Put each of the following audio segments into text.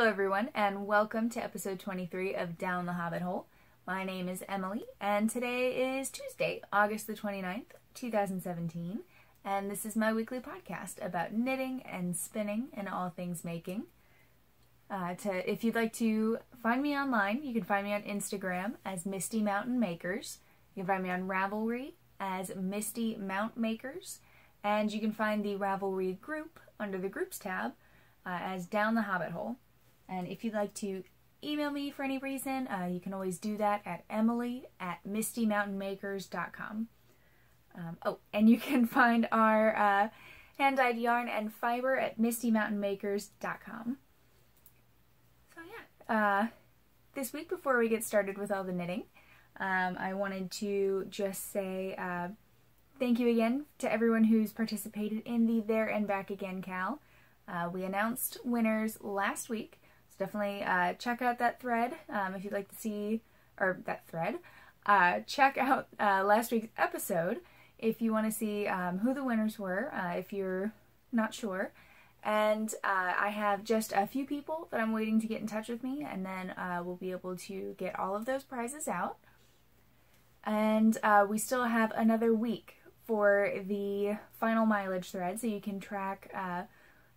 Hello everyone, and welcome to episode 23 of Down the Hobbit Hole. My name is Emily, and today is Tuesday, August the 29th, 2017, and this is my weekly podcast about knitting and spinning and all things making. If you'd like to find me online, you can find me on Instagram as MistyMountMakers. You can find me on Ravelry as MistyMountMakers, and you can find the Ravelry group under the Groups tab as Down the Hobbit Hole. And if you'd like to email me for any reason, you can always do that at emily@MistyMountMakers.com. And you can find our hand-dyed yarn and fiber at MistyMountMakers.com. So yeah, this week before we get started with all the knitting, I wanted to just say thank you again to everyone who's participated in the There and Back Again Cal. We announced winners last week. Definitely check out that thread if you'd like to see, or that thread. Check out last week's episode if you want to see who the winners were, if you're not sure. And I have just a few people that I'm waiting to get in touch with me, and then we'll be able to get all of those prizes out. And we still have another week for the final mileage thread, so you can track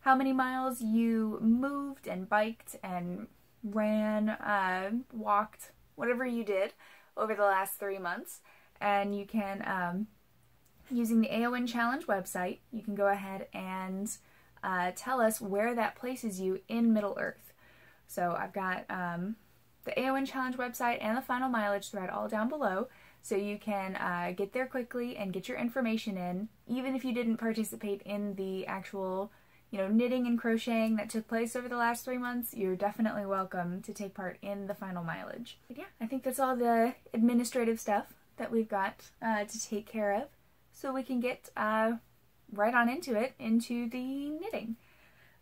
how many miles you moved and biked and ran, walked, whatever you did over the last 3 months. And you can, using the AON Challenge website, you can go ahead and tell us where that places you in Middle Earth. So I've got the AON Challenge website and the final mileage thread all down below, so you can get there quickly and get your information in, even if you didn't participate in the actual knitting and crocheting that took place over the last 3 months. You're definitely welcome to take part in the final mileage. But yeah, I think that's all the administrative stuff that we've got to take care of, so we can get right on into it, into the knitting.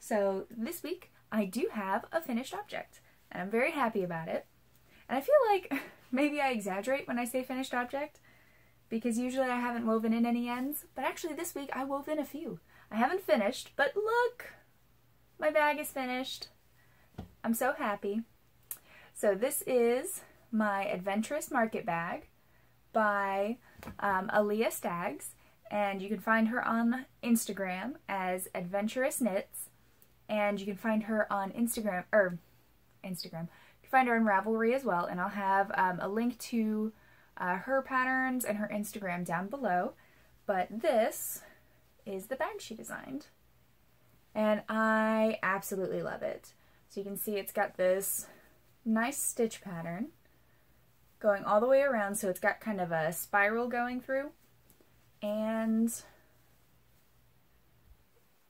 So this week, I do have a finished object, and I'm very happy about it. And I feel like maybe I exaggerate when I say finished object, because usually I haven't woven in any ends, but actually this week I wove in a few. I haven't finished, but look! My bag is finished. I'm so happy. So this is my Adventurous Market Bag by Aleya Staggs, and you can find her on Instagram as Adventurous Knits, and you can find her on Instagram. You can find her on Ravelry as well, and I'll have a link to her patterns and her Instagram down below. But this is the bag she designed, and I absolutely love it. So you can see it's got this nice stitch pattern going all the way around, so it's got kind of a spiral going through, and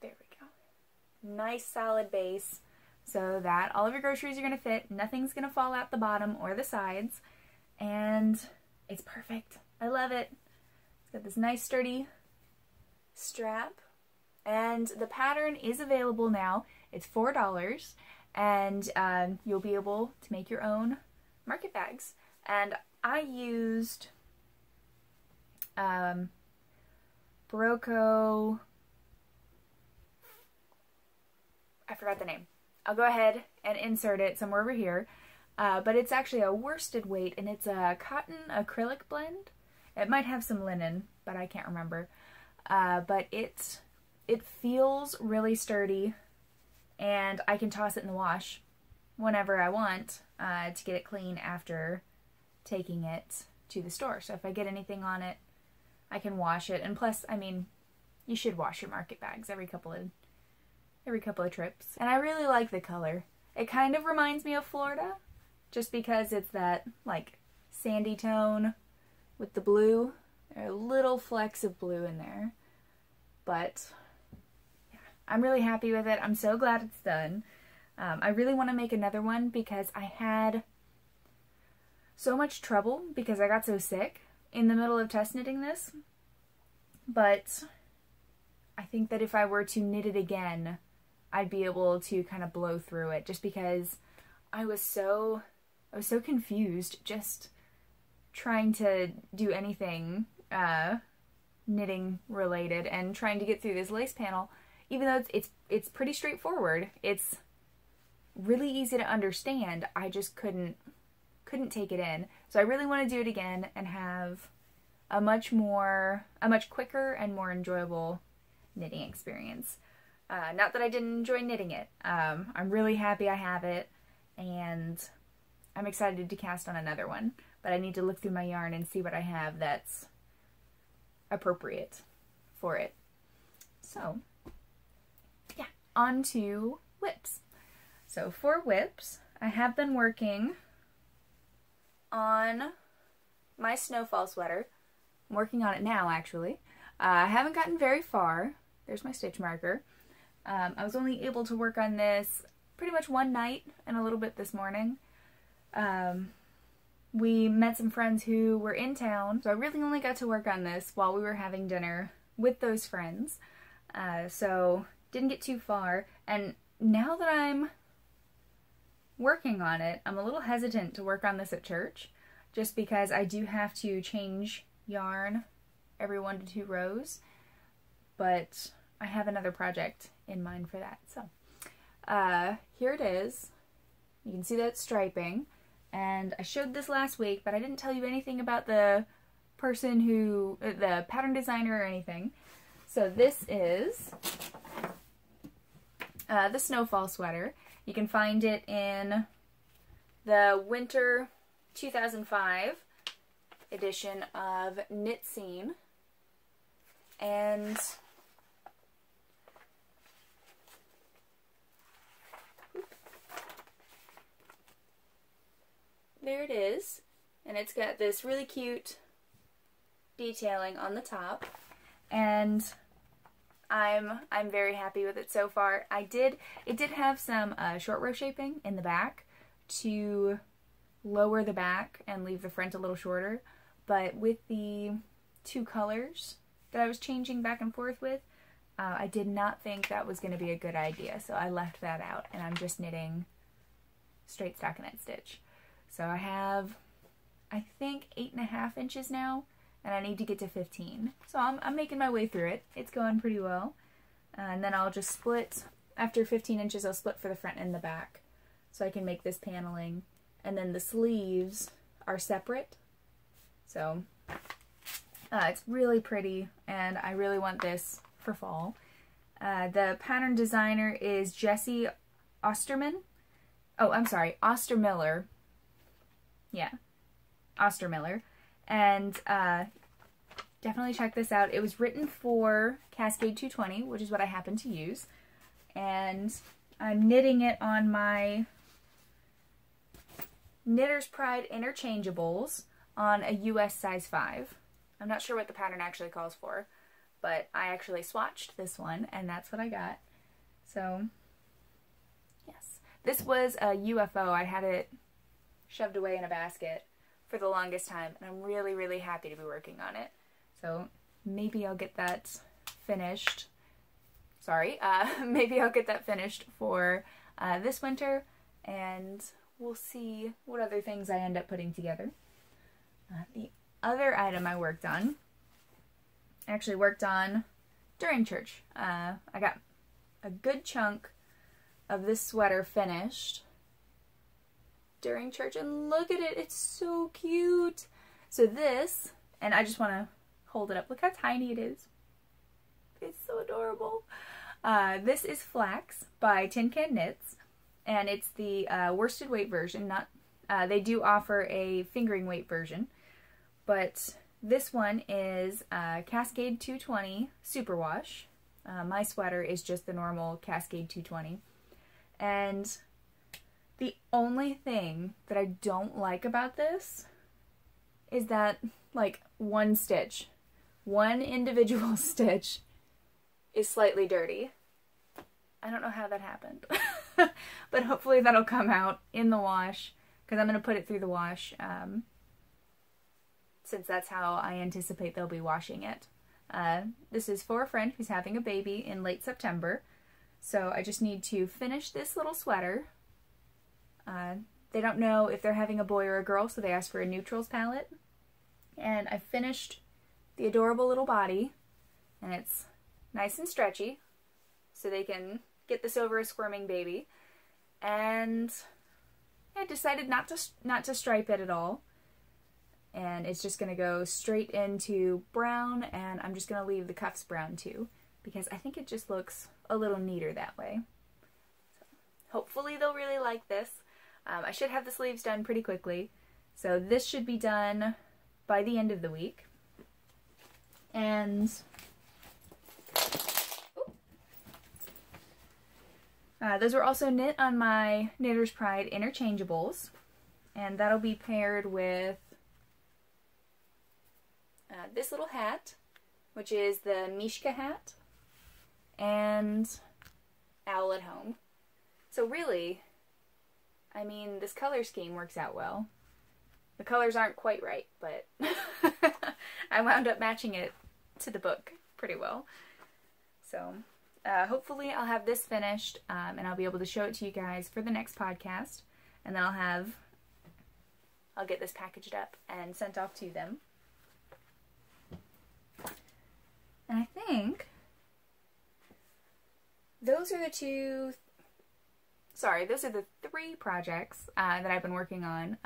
there we go. Nice solid base so that all of your groceries are going to fit, nothing's going to fall out the bottom or the sides, and it's perfect. I love it. It's got this nice sturdy strap, and the pattern is available now. It's $4, and you'll be able to make your own market bags. And I used Barocco, I forgot the name. I'll go ahead and insert it somewhere over here, but it's actually a worsted weight, and it's a cotton acrylic blend. It might have some linen, but I can't remember. But it feels really sturdy, and I can toss it in the wash whenever I want to get it clean after taking it to the store. So if I get anything on it, I can wash it. And plus, I mean, you should wash your market bags every couple of trips. And I really like the color. It kind of reminds me of Florida, just because it's that like sandy tone with the blue. There are little flecks of blue in there, but yeah, I'm really happy with it. I'm so glad it's done. I really want to make another one because I had so much trouble because I got so sick in the middle of test knitting this, but I think that if I were to knit it again, I'd be able to kind of blow through it, just because I was so confused just trying to do anything knitting related and trying to get through this lace panel, even though it's pretty straightforward. It's really easy to understand. I just couldn't take it in. So I really want to do it again and have a much quicker and more enjoyable knitting experience. Not that I didn't enjoy knitting it. I'm really happy I have it, and I'm excited to cast on another one, but I need to look through my yarn and see what I have that's appropriate for it. So, yeah, on to whips. So for whips, I have been working on my snowfall sweater. I'm working on it now, actually. I haven't gotten very far. There's my stitch marker. I was only able to work on this pretty much one night and a little bit this morning. We met some friends who were in town, so I really only got to work on this while we were having dinner with those friends. So didn't get too far, and now that I'm working on it, I'm a little hesitant to work on this at church, just because I do have to change yarn every 1 to 2 rows, but I have another project in mind for that. So here it is. You can see that striping, and I showed this last week, but I didn't tell you anything about the person who, the pattern designer or anything. So this is the snowfall sweater. You can find it in the winter 2005 edition of Knit Scene, and there it is, and it's got this really cute detailing on the top, and I'm very happy with it so far. It did have some short row shaping in the back to lower the back and leave the front a little shorter, but with the 2 colors that I was changing back and forth with, I did not think that was going to be a good idea, so I left that out, and I'm just knitting straight stockinette stitch. So I have, I think, 8.5 inches now, and I need to get to 15. So I'm making my way through it. It's going pretty well. And then I'll just split, after 15 inches, I'll split for the front and the back, so I can make this paneling. And then the sleeves are separate. So it's really pretty, and I really want this for fall. The pattern designer is Jessie Osterman. Oh, I'm sorry, Ostermiller. Yeah, Ostermiller. And definitely check this out. It was written for Cascade 220, which is what I happen to use. And I'm knitting it on my Knitter's Pride interchangeables on a US size 5. I'm not sure what the pattern actually calls for, but I actually swatched this one, and that's what I got. So, yes. This was a UFO. I had it shoved away in a basket for the longest time, and I'm really, really happy to be working on it. So maybe I'll get that finished. Sorry, maybe I'll get that finished for this winter, and we'll see what other things I end up putting together. The other item I actually worked on during church. I got a good chunk of this sweater finished during church, and look at it, it's so cute. So this, and I just want to hold it up, look how tiny it is. It's so adorable. This is Flax by Tin Can Knits, and it's the worsted weight version. They do offer a fingering weight version, but this one is Cascade 220 Superwash. My sweater is just the normal Cascade 220, and the only thing that I don't like about this is that, like, one individual stitch is slightly dirty. I don't know how that happened, but hopefully that'll come out in the wash, because I'm going to put it through the wash, since that's how I anticipate they'll be washing it. This is for a friend who's having a baby in late September, so I just need to finish this little sweater. They don't know if they're having a boy or a girl, so they asked for a neutrals palette. And I finished the adorable little body, and it's nice and stretchy, so they can get this over a squirming baby. and I decided not to stripe it at all. And it's just going to go straight into brown, and I'm just going to leave the cuffs brown too, because I think it just looks a little neater that way. So hopefully they'll really like this. I should have the sleeves done pretty quickly, so this should be done by the end of the week. And those were also knit on my Knitter's Pride interchangeables, and that'll be paired with this little hat, which is the Mishka hat, and Owl at Home. So really, I mean, this color scheme works out well. The colors aren't quite right, but I wound up matching it to the book pretty well. So hopefully I'll have this finished, and I'll be able to show it to you guys for the next podcast, and then I'll get this packaged up and sent off to them. And I think those are the three projects that I've been working on.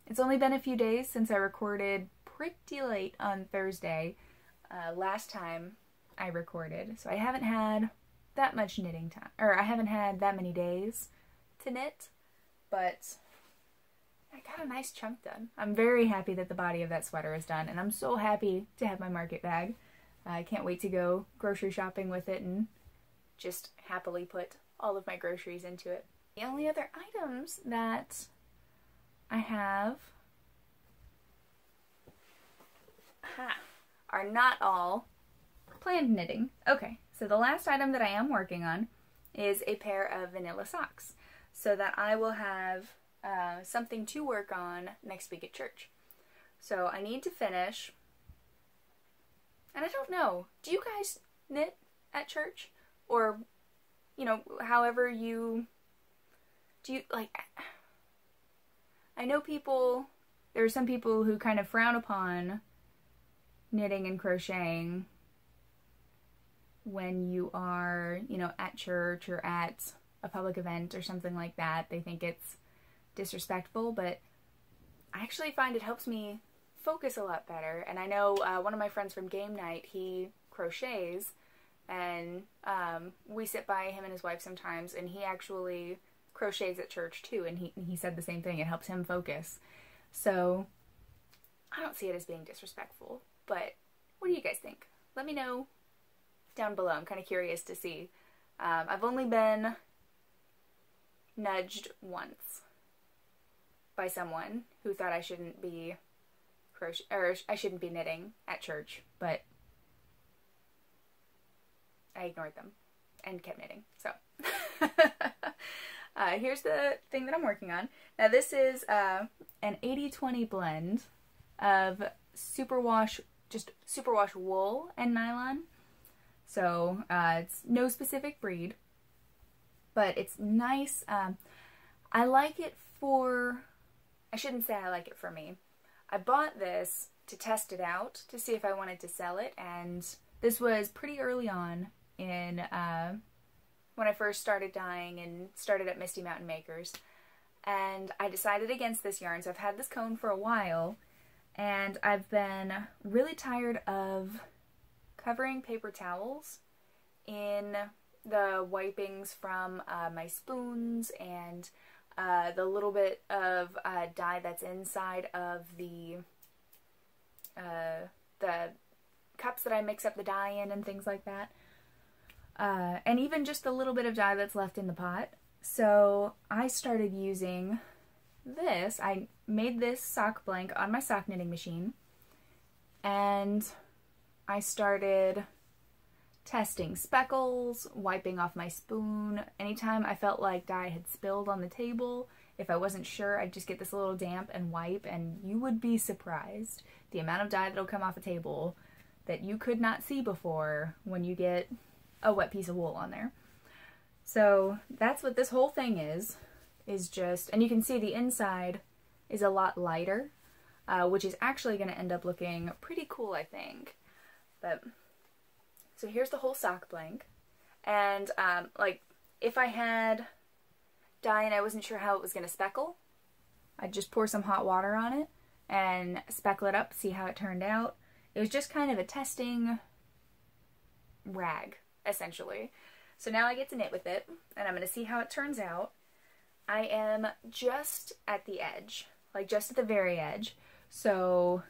It's only been a few days since I recorded pretty late on Thursday, last time I recorded, so I haven't had that much knitting time, or I haven't had that many days to knit, but I got a nice chunk done. I'm very happy that the body of that sweater is done, and I'm so happy to have my market bag. I can't wait to go grocery shopping with it and just happily put all of my groceries into it. The only other items that I have are not all planned knitting. Okay, so the last item that I am working on is a pair of vanilla socks, so that I will have something to work on next week at church. So I need to finish, and I don't know, do you guys knit at church? Or, you know, however you, do you, like, I know there are some people who kind of frown upon knitting and crocheting when you are, you know, at church or at a public event or something like that. They think it's disrespectful, but I actually find it helps me focus a lot better. And I know one of my friends from game night, he crochets, and we sit by him and his wife sometimes, and he actually crochets at church too, and he said the same thing. It helps him focus. So I don't see it as being disrespectful, but what do you guys think? Let me know down below. I'm kind of curious to see. I've only been nudged once by someone who thought I shouldn't be I shouldn't be knitting at church, but I ignored them and kept knitting. So here's the thing that I'm working on. Now this is an 80-20 blend of superwash wool and nylon. So it's no specific breed, but it's nice. I like it I shouldn't say I like it for me. I bought this to test it out to see if I wanted to sell it, and this was pretty early on in when I first started dyeing and started at MistyMountMakers, and I decided against this yarn. So I've had this cone for a while, and I've been really tired of covering paper towels in the wipings from my spoons and the little bit of dye that's inside of the cups that I mix up the dye in and things like that. And even just the little bit of dye that's left in the pot. So I started using this. I made this sock blank on my sock knitting machine, and I started testing speckles, wiping off my spoon. Anytime I felt like dye had spilled on the table, if I wasn't sure, I'd just get this little damp and wipe, and you would be surprised the amount of dye that'll come off a table that you could not see before when you get a wet piece of wool on there. So that's what this whole thing is just, and you can see the inside is a lot lighter, which is actually going to end up looking pretty cool, I think. But so here's the whole sock blank, and like if I had dye and I wasn't sure how it was going to speckle, I'd just pour some hot water on it and speckle it up, see how it turned out. It was just kind of a testing rag, essentially. So now I get to knit with it, and I'm going to see how it turns out. I am just at the edge, like just at the very edge, so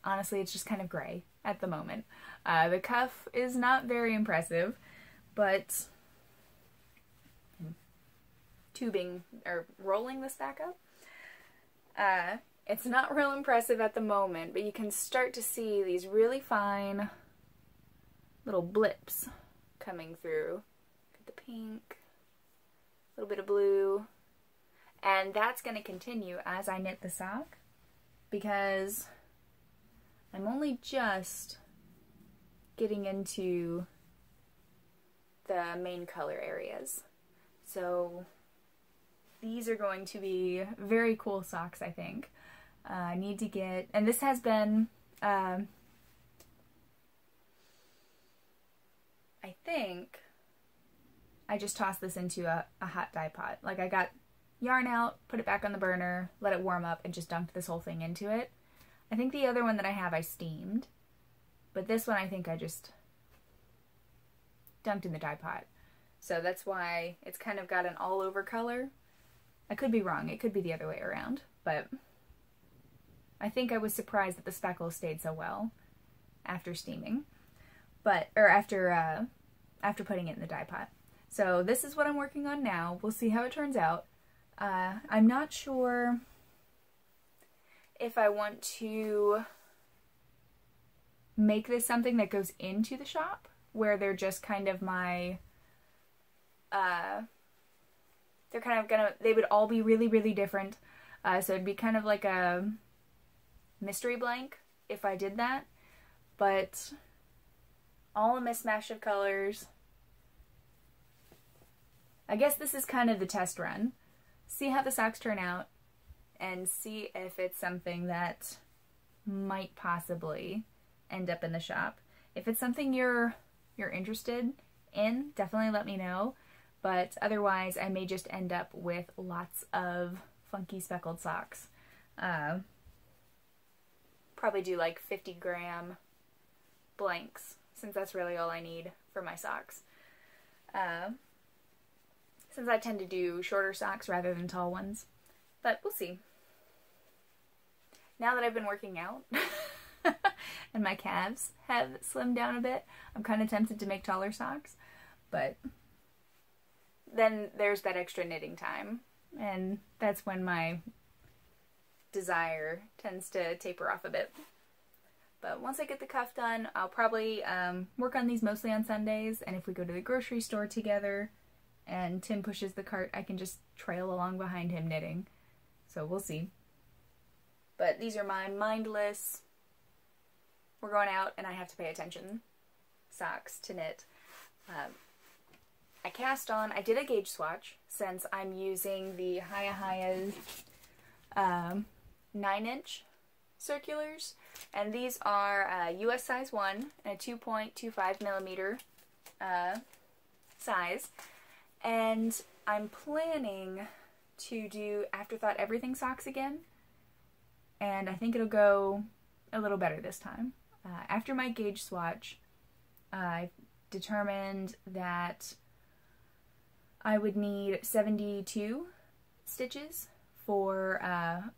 honestly it's just kind of gray at the moment. The cuff is not very impressive, but tubing, or rolling this back up, it's not real impressive at the moment, but you can start to see these really fine little blips coming through. Got the pink, a little bit of blue, and that's going to continue as I knit the sock, because I'm only just getting into the main color areas. So these are going to be very cool socks, I think. I need to get, and this has been, I think I just tossed this into a hot dye pot. Like, I got yarn out, put it back on the burner, let it warm up, and just dunked this whole thing into it. I think the other one that I have I steamed, but this one I think I just dunked in the dye pot. So that's why it's kind of got an all-over color. I could be wrong, it could be the other way around, but I think I was surprised that the speckles stayed so well after steaming, or after putting it in the dye pot. So this is what I'm working on now. We'll see how it turns out. I'm not sure if I want to make this something that goes into the shop, where they're just kind of my, they're kind of gonna, they would all be really, really different. So it'd be kind of like a mystery blank if I did that, but all a mismatch of colors. I guess this is kind of the test run. See how the socks turn out and see if it's something that might possibly end up in the shop. If it's something you're interested in, definitely let me know. But otherwise, I may just end up with lots of funky speckled socks. Probably do like 50-gram blanks, since that's really all I need for my socks. Since I tend to do shorter socks rather than tall ones. But we'll see. Now that I've been working out and my calves have slimmed down a bit, I'm kind of tempted to make taller socks. But then there's that extra knitting time, and that's when my desire tends to taper off a bit. But once I get the cuff done, I'll probably work on these mostly on Sundays, and if we go to the grocery store together and Tim pushes the cart, I can just trail along behind him knitting. So we'll see. But these are my mindless, we're going out and I have to pay attention socks to knit. I cast on, I did a gauge swatch since I'm using the Haya's 9-inch circulars, and these are US size 1 and a 2.25 millimeter size, and I'm planning to do Afterthought Everything socks again, and I think it'll go a little better this time. After my gauge swatch, I determined that I would need 72 stitches for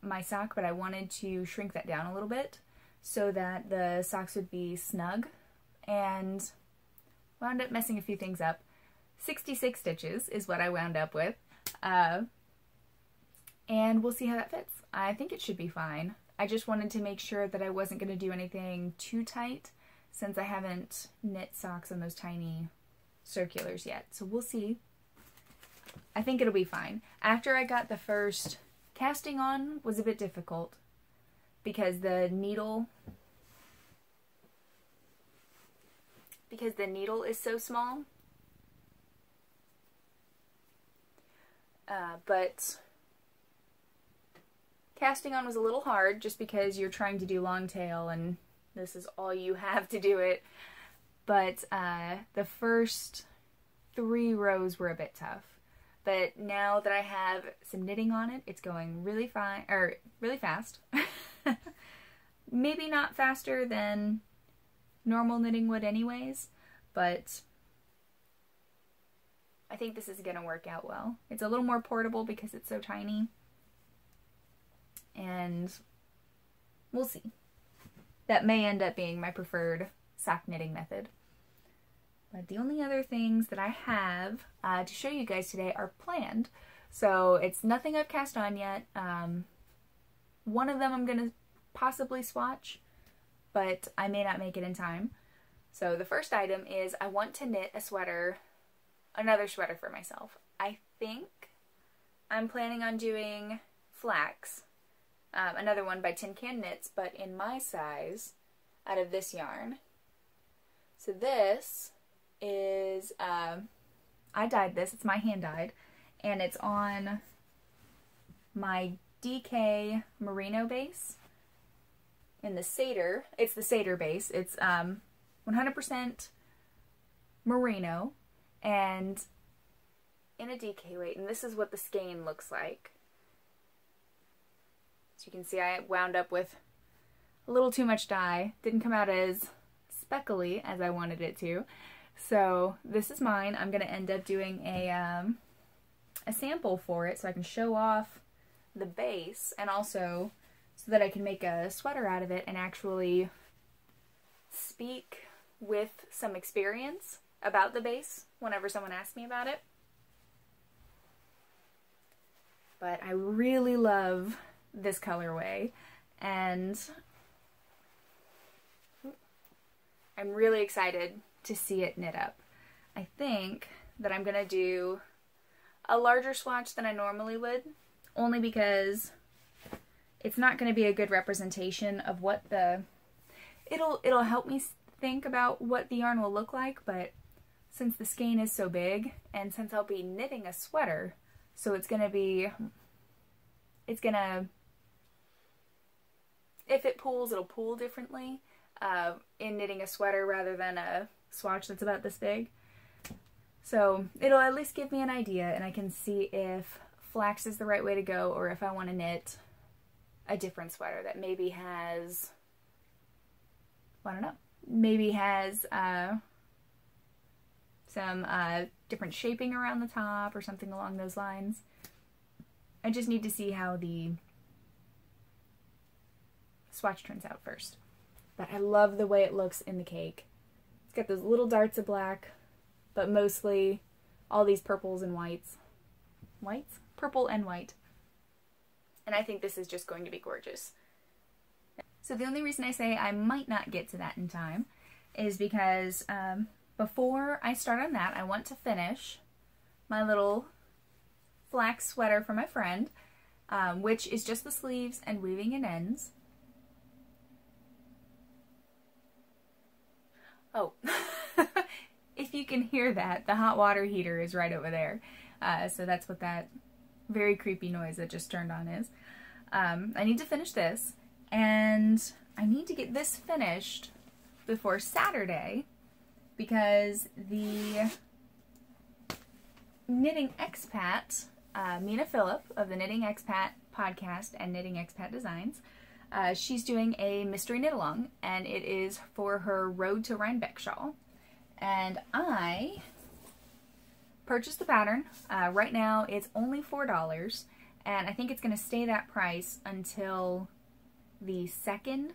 my sock, but I wanted to shrink that down a little bit so that the socks would be snug, and wound up messing a few things up. 66 stitches is what I wound up with, and we'll see how that fits. I think it should be fine. I just wanted to make sure that I wasn't going to do anything too tight, since I haven't knit socks on those tiny circulars yet. So we'll see. I think it'll be fine. After I got the first casting on was a bit difficult because the needle is so small. But casting on was a little hard just because you're trying to do long tail and this is all you have to do it. But the first 3 rows were a bit tough. But now that I have some knitting on it, it's going really fine, or really fast. Maybe not faster than normal knitting would anyways, but I think this is going to work out well. It's a little more portable because it's so tiny, and we'll see. That may end up being my preferred sock knitting method. But the only other things that I have to show you guys today are planned. So it's nothing I've cast on yet. One of them I'm going to possibly swatch, but I may not make it in time. So the first item is I want to knit a sweater, another sweater for myself. I think I'm planning on doing flax, another one by Tin Can Knits, but in my size out of this yarn. So this is, I dyed this, it's my hand dyed, and it's on my DK merino base in the Seder. It's the Seder base. It's 100% merino and in a DK weight, and this is what the skein looks like. As you can see, I wound up with a little too much dye. Didn't come out as speckly as I wanted it to. So this is mine. I'm going to end up doing a sample for it so I can show off the base, and also so that I can make a sweater out of it and actually speak with some experience about the base whenever someone asks me about it. But I really love this colorway, and I'm really excited to see it knit up. I think that I'm going to do a larger swatch than I normally would, only because it's not going to be a good representation of what the... It'll help me think about what the yarn will look like, but since the skein is so big, and since I'll be knitting a sweater, so it's going to be... It's going to... If it pulls, it'll pull differently in knitting a sweater rather than a swatch that's about this big. So it'll at least give me an idea, and I can see if flax is the right way to go, or if I want to knit a different sweater that maybe has, I don't know, maybe has some different shaping around the top or something along those lines. I just need to see how the swatch turns out first. But I love the way it looks in the cake. It's got those little darts of black, but mostly all these purples and whites. Whites? Purple and white. And I think this is just going to be gorgeous. So the only reason I say I might not get to that in time is because before I start on that, I want to finish my little flax sweater for my friend, which is just the sleeves and weaving and ends. Oh, if you can hear that, the hot water heater is right over there. So that's what that very creepy noise that just turned on is. I need to finish this, and I need to get this finished before Saturday, because the Knitting Expat, Mina Phillip of the Knitting Expat podcast and Knitting Expat Designs, she's doing a mystery knit along, and it is for her Road to Rhinebeck shawl. And I purchased the pattern. Right now it's only $4, and I think it's going to stay that price until the 2nd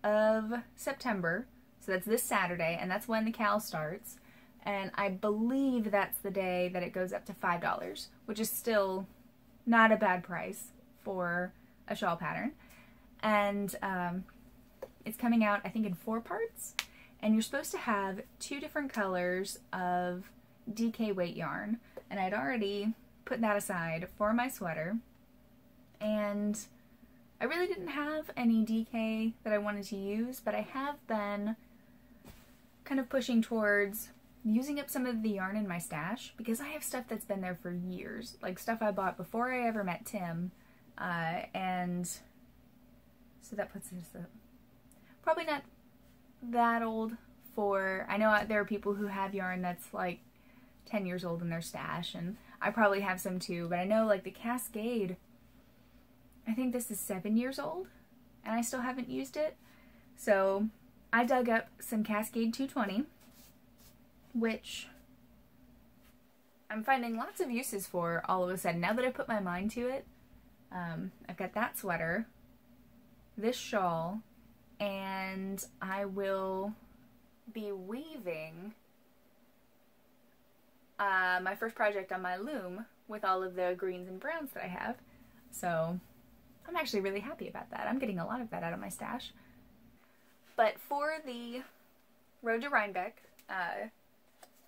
of September. So that's this Saturday, and that's when the cal starts. And I believe that's the day that it goes up to $5, which is still not a bad price for a shawl pattern. And it's coming out, I think, in 4 parts. And you're supposed to have 2 different colors of DK weight yarn. And I'd already put that aside for my sweater. And I really didn't have any DK that I wanted to use, but I have been kind of pushing towards using up some of the yarn in my stash, because I have stuff that's been there for years. Like stuff I bought before I ever met Tim. And so that puts us up. Probably not that old for, I know there are people who have yarn that's like 10 years old in their stash, and I probably have some too, but I know like the Cascade, I think this is 7 years old and I still haven't used it. So I dug up some Cascade 220, which I'm finding lots of uses for all of a sudden. Now that I put my mind to it, I've got that sweater, this shawl, and I will be weaving my first project on my loom with all of the greens and browns that I have. So I'm actually really happy about that. I'm getting a lot of that out of my stash. But for the Road to Rhinebeck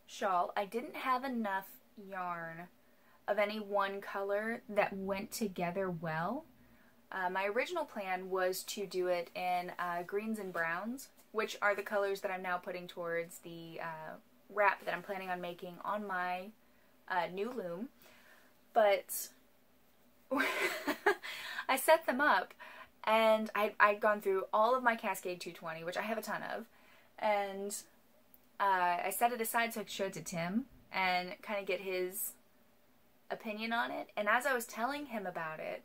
shawl, I didn't have enough yarn of any one color that went together well. My original plan was to do it in greens and browns, which are the colors that I'm now putting towards the wrap that I'm planning on making on my new loom. But I set them up, and I'd gone through all of my Cascade 220, which I have a ton of, and I set it aside so I could show it to Tim and kind of get his opinion on it. And as I was telling him about it,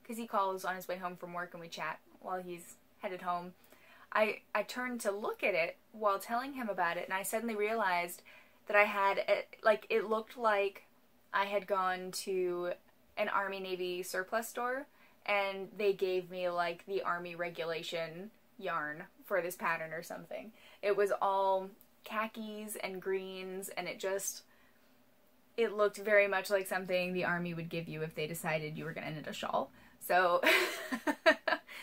because he calls on his way home from work and we chat while he's headed home, I turned to look at it while telling him about it, and I suddenly realized that I had, it looked like I had gone to an Army Navy surplus store and they gave me like the Army regulation yarn for this pattern or something. It was all khakis and greens, and it looked very much like something the Army would give you if they decided you were going to knit a shawl. So,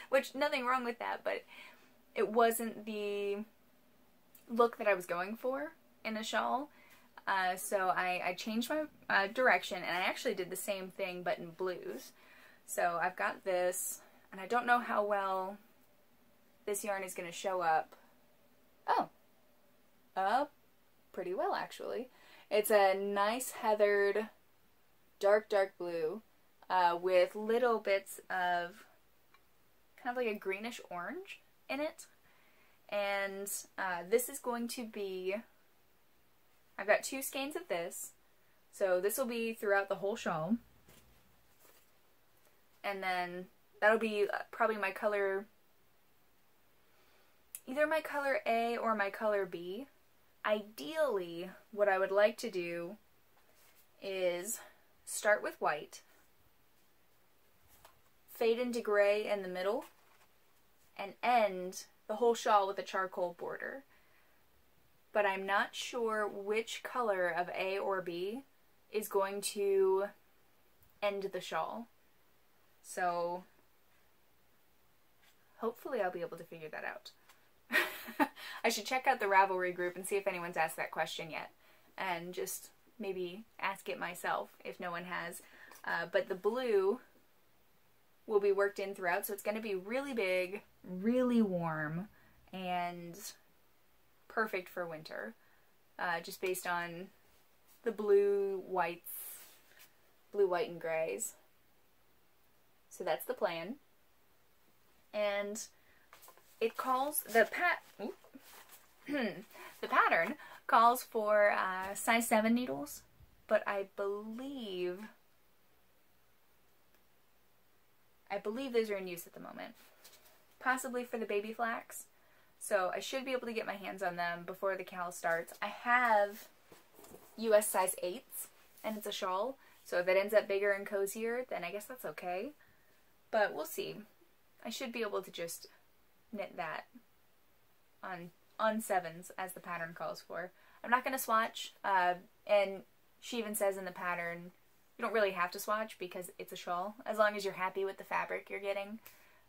which, nothing wrong with that, but it wasn't the look that I was going for in a shawl. So I changed my direction, and I actually did the same thing but in blues. So I've got this, and I don't know how well this yarn is going to show up. Oh, pretty well actually. It's a nice heathered dark blue with little bits of kind of like a greenish orange in it. And this is going to be, I've got 2 skeins of this, so this will be throughout the whole shawl. And then that'll be probably my color, either my color A or my color B. Ideally, what I would like to do is start with white, fade into gray in the middle, and end the whole shawl with a charcoal border. But I'm not sure which color of A or B is going to end the shawl. So hopefully I'll be able to figure that out. I should check out the Ravelry group and see if anyone's asked that question yet, and just maybe ask it myself if no one has. But the blue will be worked in throughout, so it's going to be really big, really warm, and perfect for winter, just based on the blue, white, and grays. So that's the plan. And it calls, the pattern calls for size 7 needles, but I believe those are in use at the moment. Possibly for the baby flax. So I should be able to get my hands on them before the cal starts. I have US size 8s, and it's a shawl, so if it ends up bigger and cozier, then I guess that's okay. But we'll see. I should be able to just knit that on 7s as the pattern calls for. I'm not going to swatch, and she even says in the pattern, you don't really have to swatch because it's a shawl, as long as you're happy with the fabric you're getting.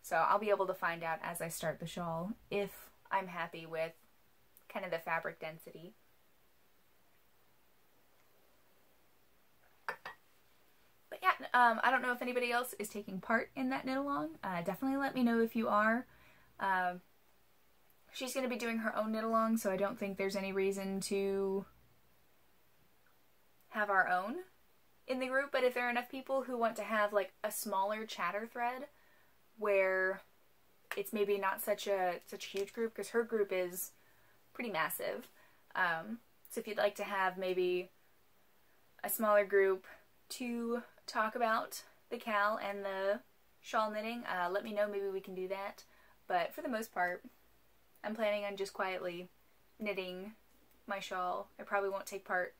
So I'll be able to find out as I start the shawl if I'm happy with kind of the fabric density. But yeah, I don't know if anybody else is taking part in that knit along. Definitely let me know if you are. She's going to be doing her own knit along, so I don't think there's any reason to have our own in the group. But if there are enough people who want to have like a smaller chatter thread where it's maybe not such a huge group, because her group is pretty massive. So if you'd like to have maybe a smaller group to talk about the cowl and the shawl knitting, let me know, maybe we can do that. But for the most part, I'm planning on just quietly knitting my shawl. I probably won't take part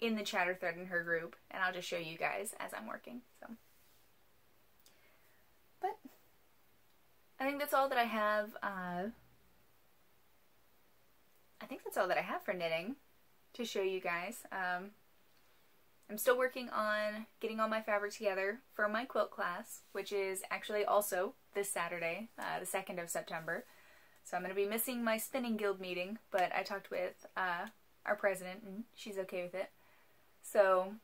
in the chatter thread in her group, and I'll just show you guys as I'm working. So, but I think that's all that I have. I think that's all that I have for knitting to show you guys. I'm still working on getting all my fabric together for my quilt class, which is actually also this Saturday, the 2nd of September. So I'm going to be missing my spinning guild meeting, but I talked with our president and she's okay with it. So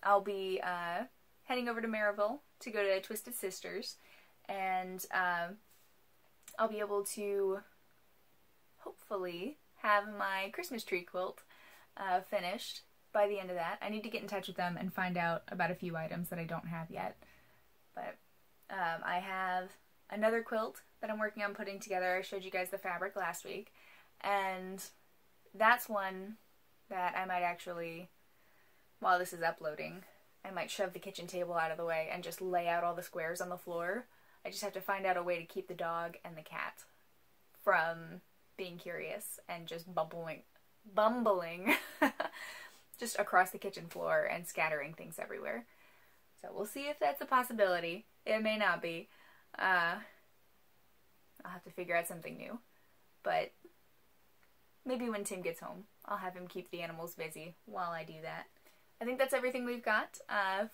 I'll be heading over to Maryville to go to Twisted Sisters, and I'll be able to hopefully have my Christmas tree quilt finished by the end of that. I need to get in touch with them and find out about a few items that I don't have yet. But I have another quilt that I'm working on putting together. I showed you guys the fabric last week, and that's one that I might actually, while this is uploading, I might shove the kitchen table out of the way and just lay out all the squares on the floor. I just have to find out a way to keep the dog and the cat from being curious and just bumbling just across the kitchen floor and scattering things everywhere. So we'll see if that's a possibility. It may not be. I'll have to figure out something new. But maybe when Tim gets home, I'll have him keep the animals busy while I do that. I think that's everything we've got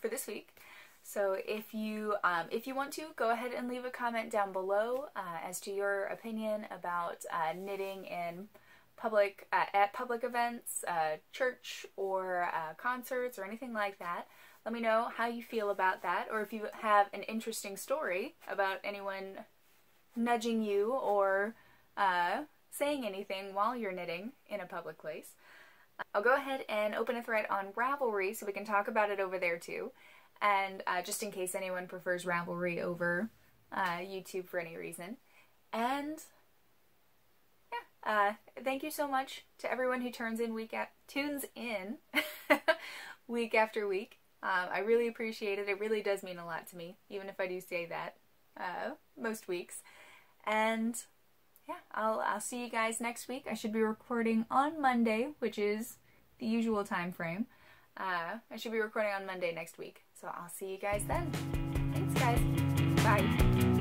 for this week. So if you want to, go ahead and leave a comment down below as to your opinion about knitting in public at public events, church, or concerts, or anything like that. Let me know how you feel about that, or if you have an interesting story about anyone nudging you or saying anything while you're knitting in a public place. I'll go ahead and open a thread on Ravelry so we can talk about it over there too. And just in case anyone prefers Ravelry over YouTube for any reason. And yeah, thank you so much to everyone who tunes in week after week. I really appreciate it. It really does mean a lot to me, even if I do say that most weeks. And yeah, I'll see you guys next week. I should be recording on Monday, which is the usual time frame. I should be recording on Monday next week. So I'll see you guys then. Thanks, guys. Bye.